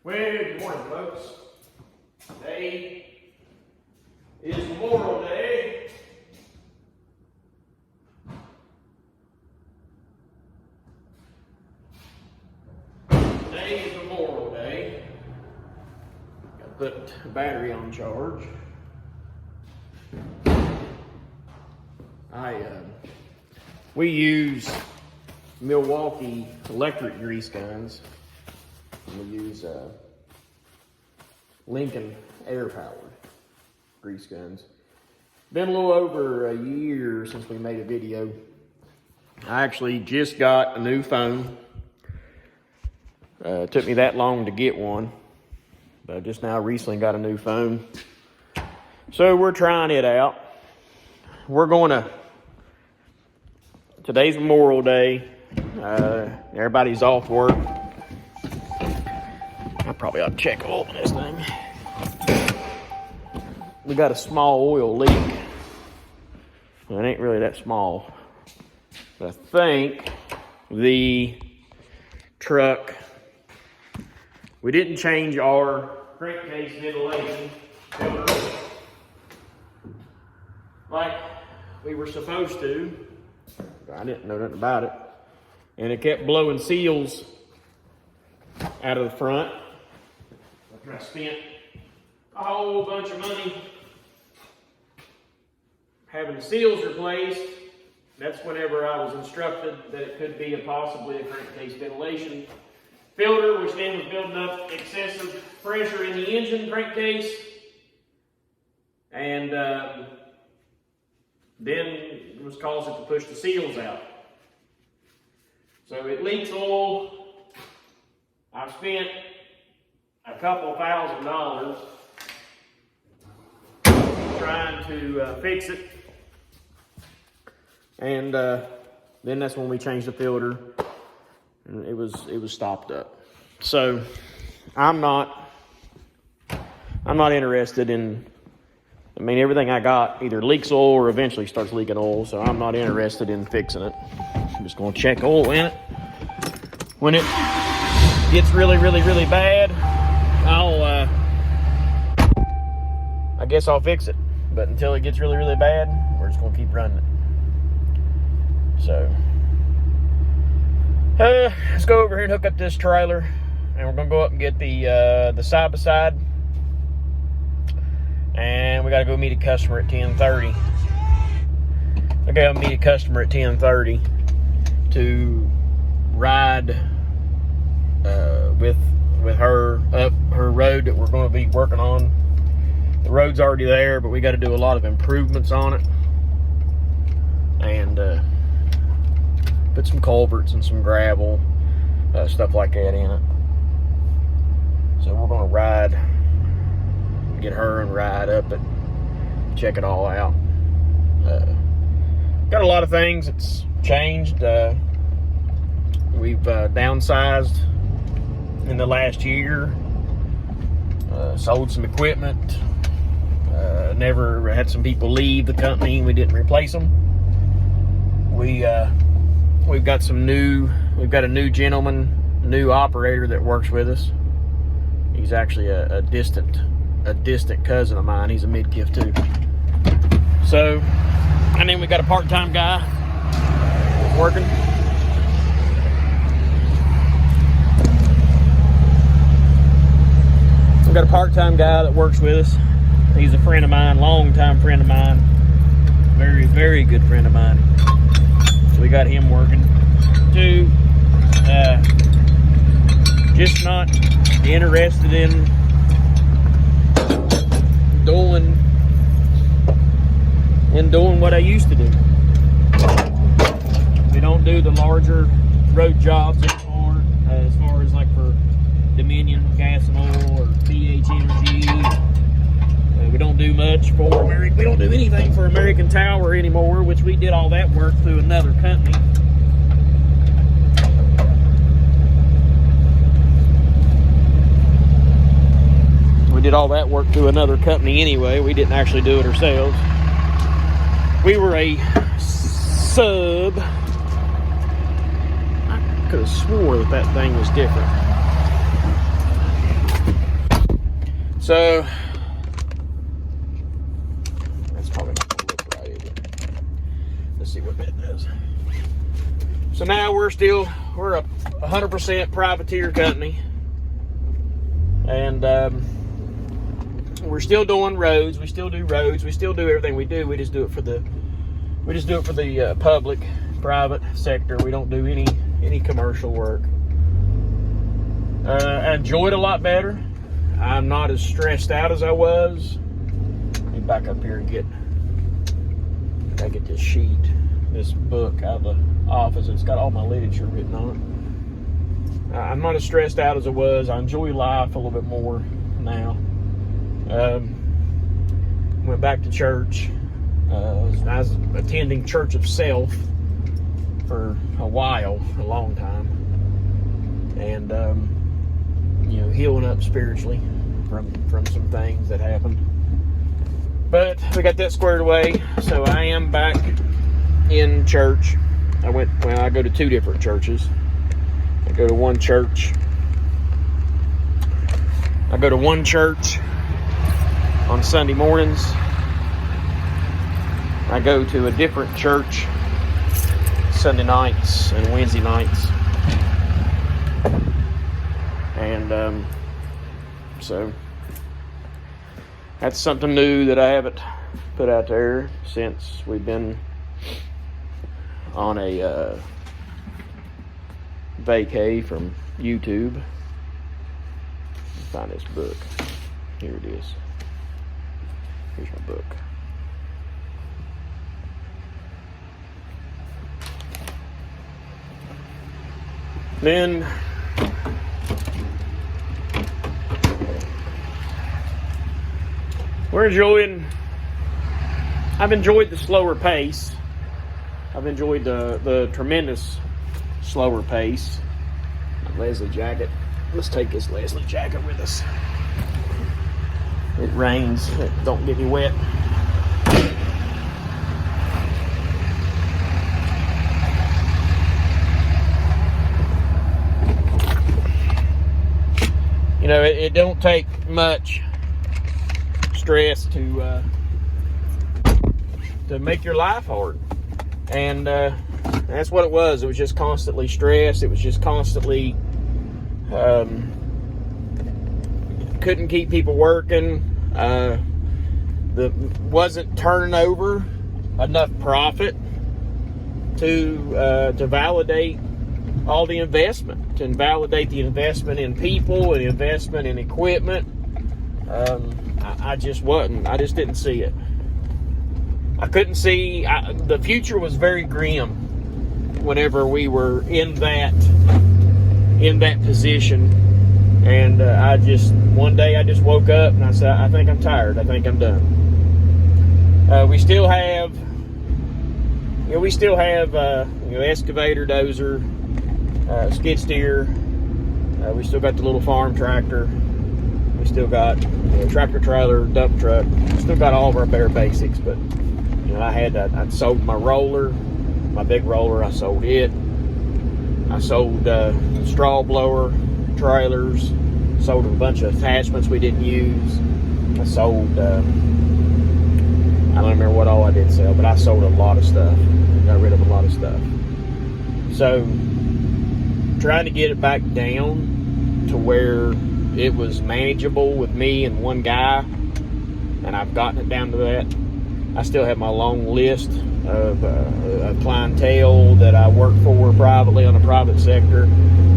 Well, good morning, folks. Today is Memorial Day. Today is Memorial Day. Got to put the battery on charge. We use Milwaukee electric grease guns. We use Lincoln air-powered grease guns. Been a little over a year since we made a video. I actually just got a new phone. It took me that long to get one, but I just now recently got a new phone. So we're trying it out. Today's Memorial Day. Everybody's off work. I probably ought to check oil in this thing. We got a small oil leak. Well, it ain't really that small. But I think the truck, we didn't change our crankcase ventilation filter like we were supposed to. I didn't know nothing about it. And it kept blowing seals out of the front. I spent a whole bunch of money having the seals replaced. That's whenever I was instructed that it could be possibly a crankcase ventilation filter, which then was building up excessive pressure in the engine crankcase. And then it was causing it to push the seals out. So it leaks oil. I've spent a couple $1,000 trying to fix it. And then that's when we changed the filter, and it was stopped up. So I'm not interested in, everything I got either leaks oil or eventually starts leaking oil, so I'm not interested in fixing it. I'm just gonna check oil in it. When it gets really, really, really bad, I guess I'll fix it. But until it gets really, really bad, we're just gonna keep running it. So, let's go over here and hook up this trailer, and we're gonna go up and get the side-by-side, and we gotta go meet a customer at 10:30. I gotta meet a customer at 10:30 to ride with her up her road that we're going to be working on. The road's already there, but we got to do a lot of improvements on it, and put some culverts and some gravel, stuff like that in it. So we're going to get her and ride up and check it all out. Got a lot of things that's changed. We've downsized in the last year, sold some equipment, never had some people leave the company, we didn't replace them. We've got a new gentleman, new operator that works with us. He's actually a distant cousin of mine. He's a mid-gift too. So, and then we got a part-time guy working. We've got a part-time guy that works with us. He's a friend of mine, long-time friend of mine. Very, very good friend of mine. So we got him working too. Just not interested in doing what I used to do. We don't do the larger road jobs anymore, as far as like for Dominion Gas and Oil or BH Energy. We don't do much for we don't do anything for American Tower anymore, which we did all that work through another company. We did all that work through another company anyway. We didn't actually do it ourselves. We were a sub. I could have swore that thing was different. So that's probably not gonna look right, is it? Let's see what that does. So now we're a 100% privateer company, and we're still doing roads. We still do roads. We still do everything we do. We just do it for the public, private sector. We don't do any commercial work. I enjoy it a lot better. I'm not as stressed out as I was. Let me back up here and get this sheet, this book out of the office. It's got all my literature written on it. I'm not as stressed out as I was. I enjoy life a little bit more now. Went back to church. I was attending Church of Self for a long time, and healing up spiritually from some things that happened. But we got that squared away, so I am back in church. I go to 2 different churches. I go to one church on Sunday mornings. I go to a different church Sunday nights and Wednesday nights. And so that's something new that I haven't put out there since we've been on a vacay from YouTube. Find this book. Here it is. Here's my book. Then I've enjoyed the slower pace. I've enjoyed the tremendous slower pace. My Leslie jacket. Let's take this Leslie jacket with us. It rains. Don't get me wet. It don't take much stress to make your life hard, and that's what it was. It was just constantly stress. It was just constantly couldn't keep people working. Wasn't turning over enough profit to validate all the investment, to validate the investment in people and investment in equipment. I just didn't see it. I couldn't see. The future was very grim whenever we were in that position. And one day I just woke up and I said, I think I'm tired. I think I'm done. We still have excavator, dozer, skid steer. We still got the little farm tractor. We still got tractor trailer, dump truck. Still got all of our bare basics, but I sold my roller, my big roller. I sold it. I sold straw blower trailers. Sold a bunch of attachments we didn't use. I sold. I don't remember what all I did sell, but I sold a lot of stuff. Got rid of a lot of stuff. So, trying to get it back down to where it was manageable with me and one guy, and I've gotten it down to that. I still have my long list of a clientele that I work for privately on the private sector.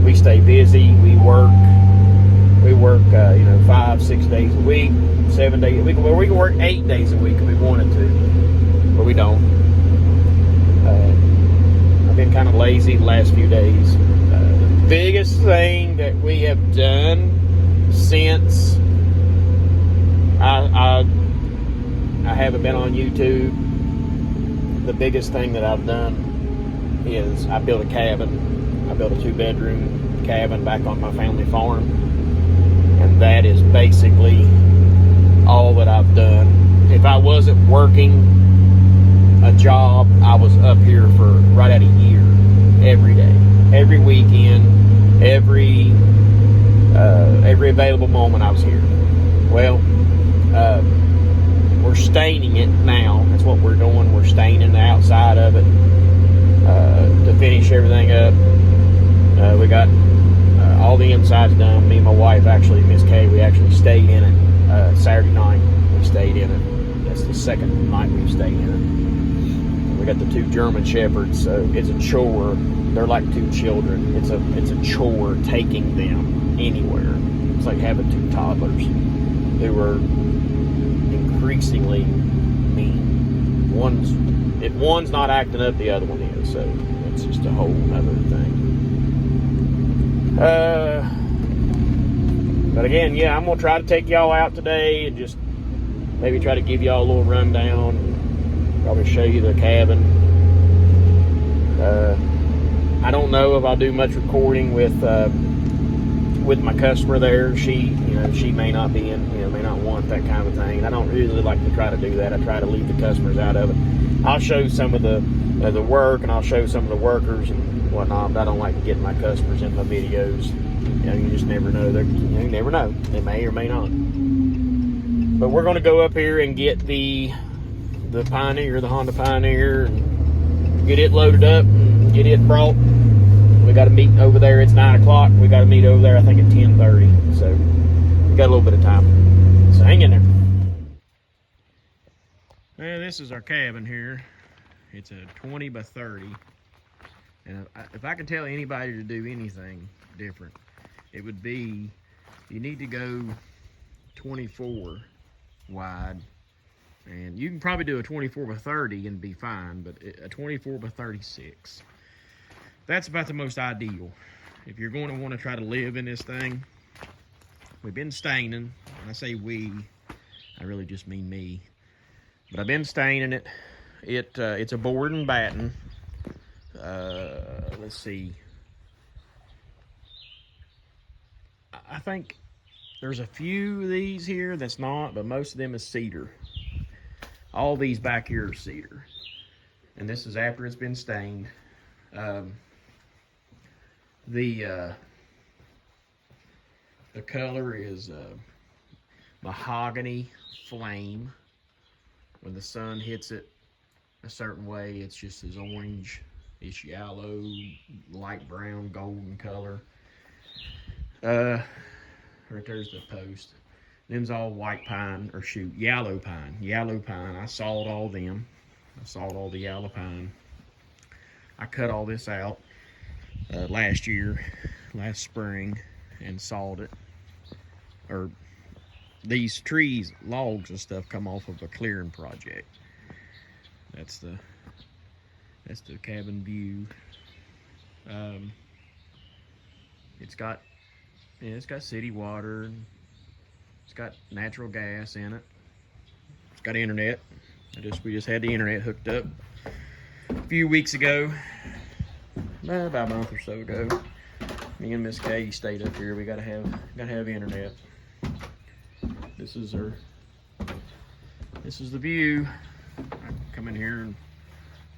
We stay busy. We work 5-6 days a week, 7 days a week. Well, we can work 8 days a week if we wanted to, but we don't. I've been kind of lazy the last few days. The biggest thing that we have done since I haven't been on YouTube, the biggest thing that I've done is I built a cabin. I built a 2-bedroom cabin back on my family farm, and that is basically all that I've done. If I wasn't working a job, I was up here for right at a year, every day, every weekend, every available moment I was here. Well, we're staining it now. That's what we're doing. We're staining the outside of it to finish everything up. We got all the insides done. Me and my wife, actually, Miss Kay, we actually stayed in it Saturday night. We stayed in it. That's the second night we've stayed in it. We got the 2 German Shepherds, so it's a chore. They're like 2 children. It's a chore taking them anywhere. It's like having 2 toddlers who are increasingly mean. If one's not acting up, the other one is. So it's just a whole other thing. But again, yeah, I'm gonna try to take y'all out today and just maybe try to give y'all a little rundown. Probably show you the cabin. I don't know if I'll do much recording with my customer there. She may not be in, may not want that kind of thing. I don't usually like to try to do that. I try to leave the customers out of it. I'll show some of the work, and I'll show some of the workers and whatnot, but I don't like to get my customers in my videos. You just never know. You never know. They may or may not. But we're going to go up here and get the Pioneer, the Honda Pioneer, and get it loaded up and get it brought. We got to meet over there. It's 9 o'clock. We got to meet over there, I think, at 10:30. So we got a little bit of time. So hang in there. Well, this is our cabin here. It's a 20 by 30. And if I could tell anybody to do anything different, it would be you need to go 24 wide. And you can probably do a 24 by 30 and be fine, but a 24 by 36. That's about the most ideal. If you're going to want to try to live in this thing, we've been staining. When I say we, I really just mean me. But I've been staining it. It's a board and batten. Let's see. I think there's a few of these here that's not, but most of them is cedar. All these back here are cedar. And this is after it's been stained. The color is mahogany flame. When the sun hits it a certain way, it's just as orange. It's yellow, light brown, golden color. Right there's the post. Them's all white pine, or shoot, yellow pine. Yellow pine. I sawed all them. I sawed all the yellow pine. I cut all this out last spring, and sawed it. Or these trees, logs and stuff come off of a clearing project. That's the cabin view. It's got city water. It's got natural gas in it. It's got internet. We just had the internet hooked up a few weeks ago, about a month or so ago. Me and Miss Kay stayed up here. We gotta have internet. This is the view. I come in here and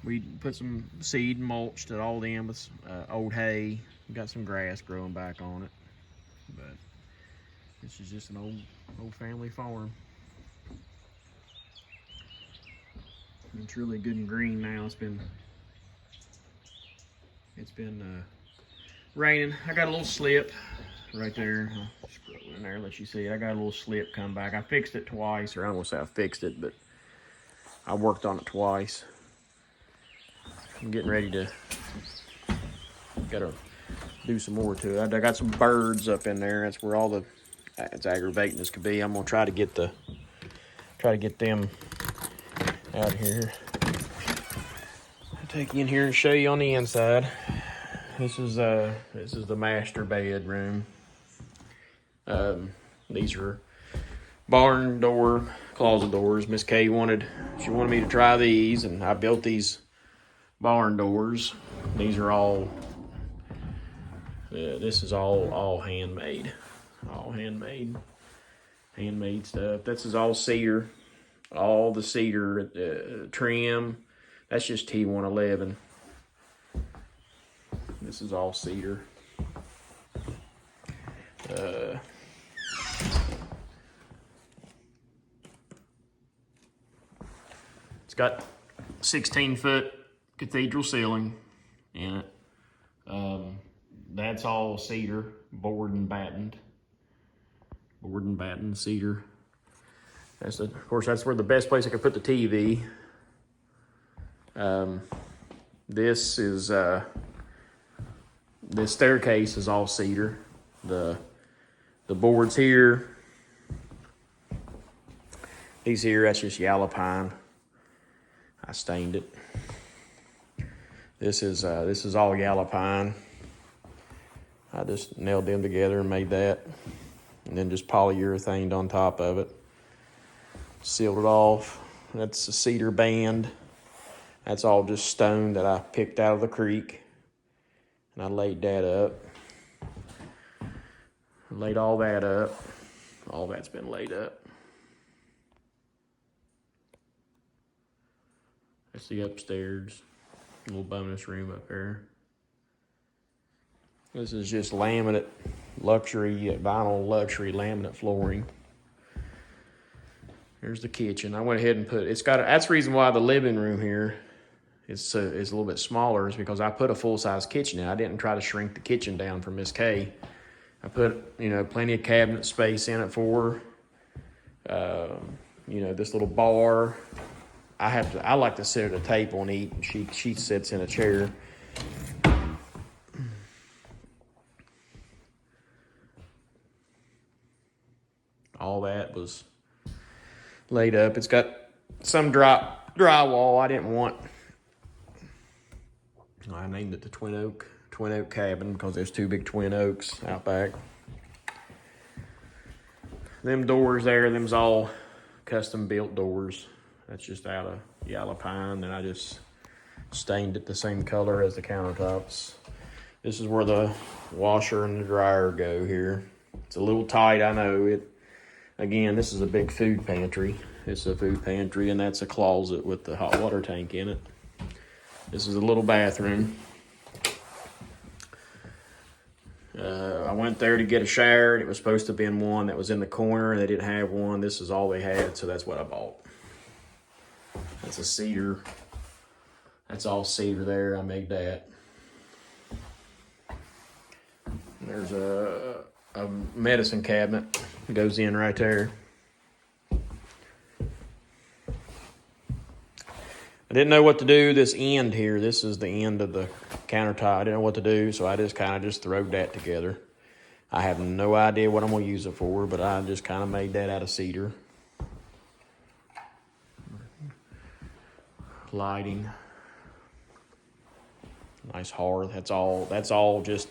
we put some seed and mulched at all them with old hay. We got some grass growing back on it, but this is just an old family farm. It's really good and green now. It's been raining. I got a little slip right there. I'll scroll in there, let you see it. I got a little slip come back. I fixed it twice, or I won't say I fixed it, but I worked on it twice. I'm getting ready to gotta do some more to it. I got some birds up in there. That's where all it's aggravating as could be. I'm gonna try to get them out of here. I'll take you in here and show you on the inside. This is the master bedroom. These are barn door, closet doors. Miss Kay wanted me to try these, and I built these barn doors. These are all. This is all handmade. All handmade stuff. This is all cedar. All the cedar trim. That's just T111. This is all cedar. got 16-foot cathedral ceiling in it. That's all cedar, board and battened. Board and battened cedar. Of course, that's where the best place I could put the TV. This staircase is all cedar. The boards here, these here, that's just yellow pine. I stained it. This is all yellow pine. I just nailed them together and made that, and then just polyurethaned on top of it. Sealed it off. That's a cedar band. That's all just stone that I picked out of the creek, and I laid that up. Laid all that up. All that's been laid up. That's the upstairs. Little bonus room up there. This is just laminate, vinyl luxury laminate flooring. Here's the kitchen. I went ahead and that's the reason why the living room here is a little bit smaller, is because I put a full-size kitchen in. I didn't try to shrink the kitchen down for Miss Kay. I put, plenty of cabinet space in it for her. This little bar. I like to sit at a table and eat, and she sits in a chair. All that was laid up. It's got some drywall I didn't want. I named it the twin oak cabin because there's two big twin oaks out back. Them doors there, them's all custom built doors. That's just out of yellow pine, and I just stained it the same color as the countertops. This is where the washer and the dryer go here. It's a little tight, I know. Again, this is a big food pantry. It's a food pantry, and that's a closet with the hot water tank in it. This is a little bathroom. I went there to get a shower, and it was supposed to be in one that was in the corner, and they didn't have one. This is all they had, so that's what I bought. That's a cedar. That's all cedar there. I made that. There's a medicine cabinet. It goes in right there. I didn't know what to do this end here. This is the end of the countertop. I didn't know what to do, so I just kind of throwed that together. I have no idea what I'm going to use it for, but I just kind of made that out of cedar. Lighting. Nice hearth. That's all just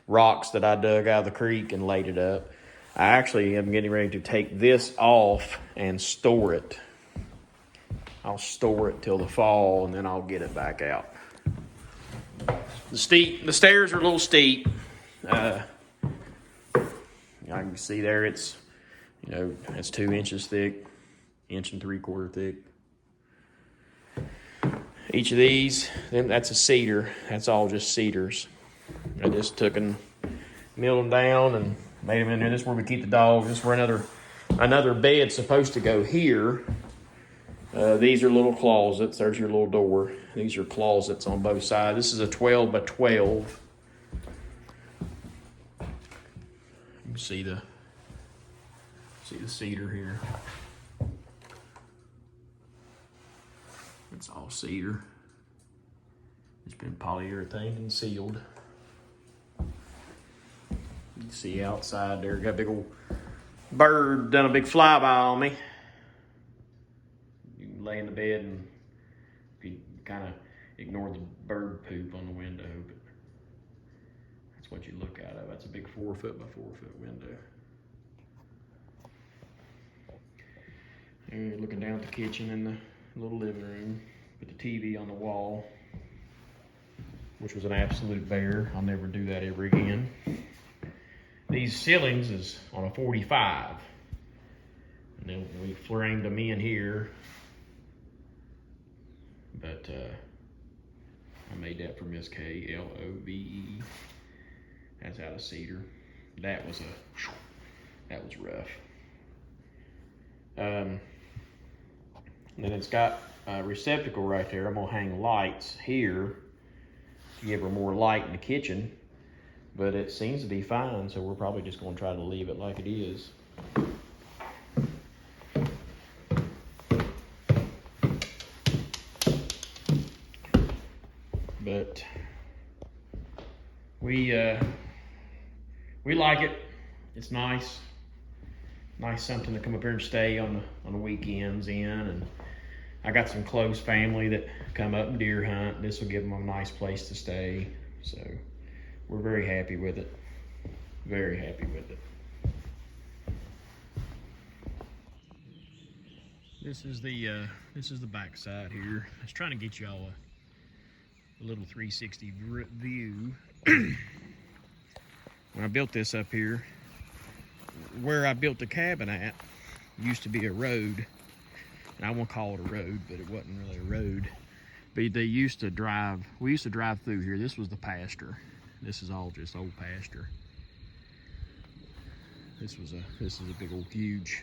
rocks that I dug out of the creek and laid it up. I actually am getting ready to take this off and store it. I'll store it till the fall, and then I'll get it back out. The stairs are a little steep. I can see there it's 2 inches thick, 1 3/4 thick. Each of these, that's a cedar. That's all just cedars. I just took and milled them down and made them in there. This is where we keep the dogs. This is where another bed's supposed to go here. These are little closets. There's your little door. These are closets on both sides. This is a 12 by 12. You can see the cedar here. It's all cedar. It's been polyurethane and sealed. You can see outside there, got a big old bird done a big flyby on me. You can lay in the bed and you kind of ignore the bird poop on the window, but that's what you look out of. That's a big 4 foot by 4 foot window. And you're looking down at the kitchen and the little living room. Put the TV on the wall, which was an absolute bear. I'll never do that ever again. These ceilings is on a 45. And then we framed them in here. But I made that for Miss K, Love. That's out of cedar. That was rough. And then it's got receptacle right there. I'm gonna hang lights here to give her more light in the kitchen, but it seems to be fine, so we're probably just gonna try to leave it like it is. But we like it. It's nice. Nice something to come up here and stay on the weekends in, and I got some close family that come up and deer hunt. This will give them a nice place to stay, so we're very happy with it. Very happy with it. This is the back side here. I was trying to get y'all a little 360 view. When I built this up here, where I built the cabin at used to be a road, and I won't call it a road, but it wasn't really a road. But we used to drive through here. This was the pasture. This is all just old pasture. This is a big old huge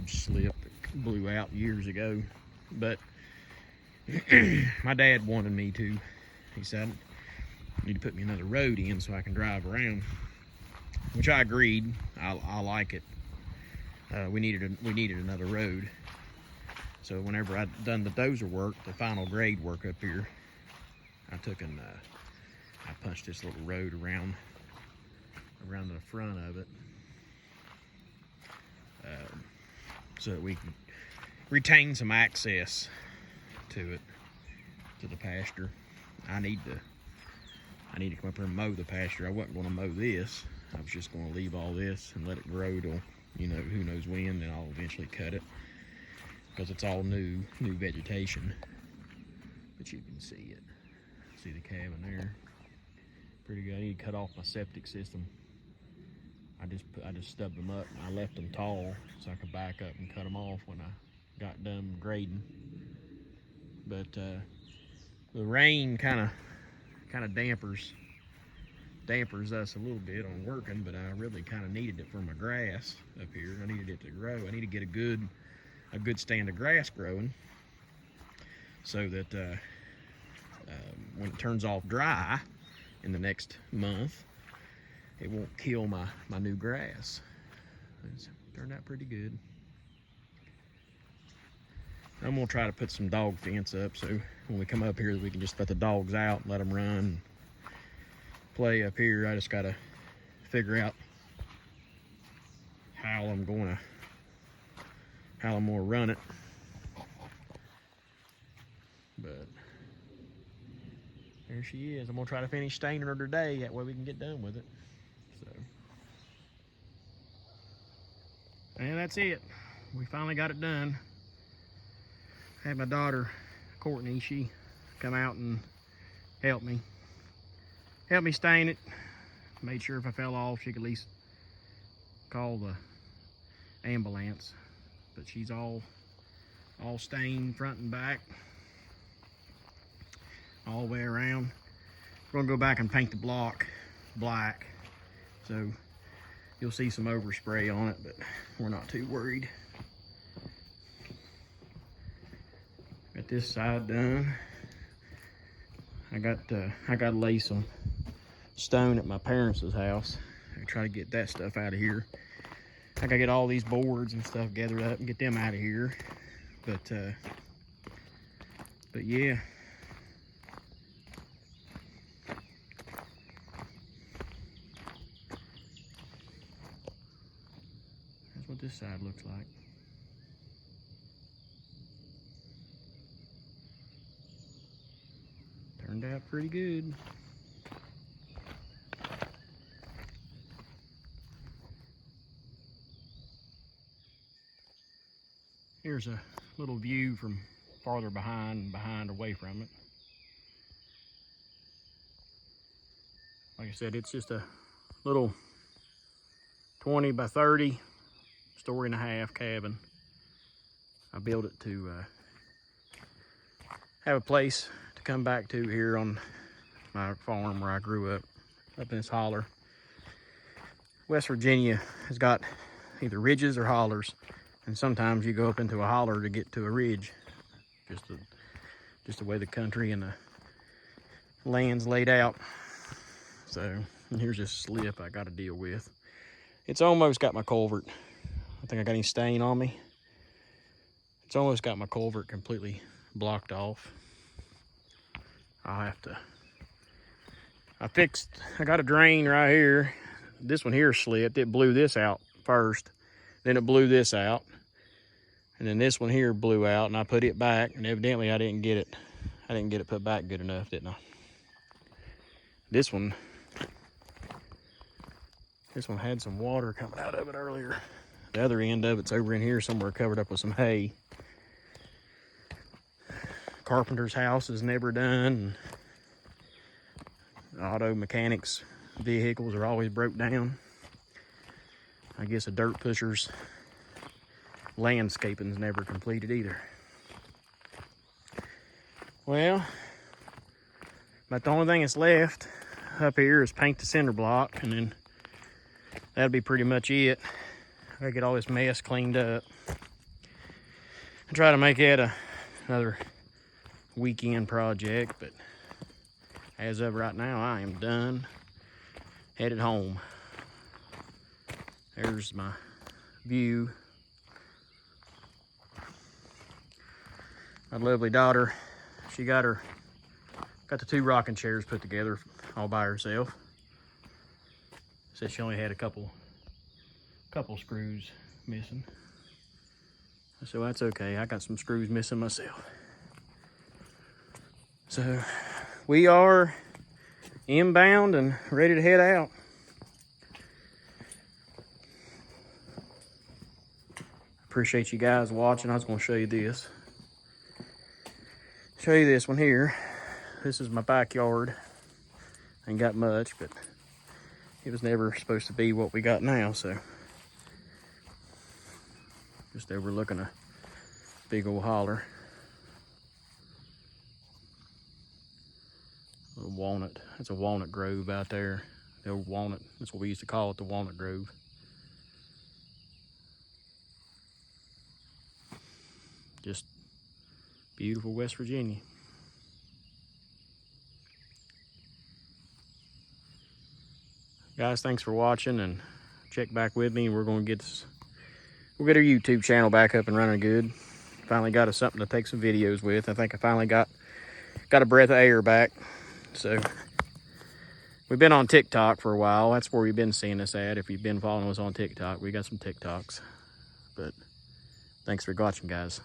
slip that blew out years ago. But my dad wanted me to. He said, "You need to put me another road in so I can drive around," which I agreed. I like it. We needed another road. So whenever I'd done the dozer work, the final grade work up here, I took and I punched this little road around the front of it, so that we can retain some access to the pasture. I need to come up here and mow the pasture. I wasn't going to mow this. I was just going to leave all this and let it grow till, who knows when, then I'll eventually cut it, because it's all new vegetation. But you can see it. See the cabin there. Pretty good. I need to cut off my septic system. I just stubbed them up, and I left them tall so I could back up and cut them off when I got done grading. But the rain kind of dampers us a little bit on working, but I really kind of needed it for my grass up here. I needed it to grow. I need to get a good stand of grass growing, so that when it turns off dry in the next month, it won't kill my new grass. It's turned out pretty good. I'm gonna try to put some dog fence up, so when we come up here, we can just let the dogs out and let them run and play up here. I just gotta figure out how I'm gonna run it. But there she is. I'm gonna try to finish staining her today, that way we can get done with it. So, and that's it. We finally got it done. I had my daughter Courtney, she come out and help me stain it. Made sure if I fell off, she could at least call the ambulance. But she's all stained front and back, all the way around. We're gonna go back and paint the block black, so you'll see some overspray on it, but we're not too worried. Got this side done. I got to lay some stone at my parents' house. I try to get that stuff out of here. I gotta get all these boards and stuff gathered up and get them out of here. But yeah. That's what this side looks like. Turned out pretty good. Here's a little view from farther behind away from it. Like I said, it's just a little 20 by 30 story and a half cabin. I built it to have a place to come back to here on my farm where I grew up in this holler. West Virginia has got either ridges or hollers, and sometimes you go up into a holler to get to a ridge. Just just the way the country and the land's laid out. So here's this slip I got to deal with. It's almost got my culvert. I think I got any stain on me. It's almost got my culvert completely blocked off. I'll have to, I got a drain right here. This one here slipped. It blew this out first. Then it blew this out. And then this one here blew out, and I put it back, and evidently I didn't get it put back good enough, didn't I? This one had some water coming out of it earlier. The other end of it's over in here somewhere, covered up with some hay. Carpenter's house is never done. Auto mechanics' vehicles are always broke down. I guess a dirt pusher's landscaping's never completed either. Well, but the only thing that's left up here is paint the cinder block, and then that'll be pretty much it. I get all this mess cleaned up. I try to make it another weekend project, but as of right now, I am done. Headed home. There's my view. My lovely daughter, she got the 2 rocking chairs put together all by herself. Said she only had a couple screws missing. So that's okay. I got some screws missing myself. So we are inbound and ready to head out. Appreciate you guys watching. I was going to show you this. Show you this one here. This is my backyard. Ain't got much, but it was never supposed to be what we got now, so just overlooking a big old holler. A little walnut. That's a walnut grove out there. The old walnut. That's what we used to call it, the walnut grove. Just beautiful West Virginia. Guys, thanks for watching, and check back with me. We're going to we'll get our YouTube channel back up and running good. Finally got us something to take some videos with. I think I finally got a breath of air back. So we've been on TikTok for a while. That's where we've been seeing us at. If you've been following us on TikTok, we got some TikToks. But thanks for watching, guys.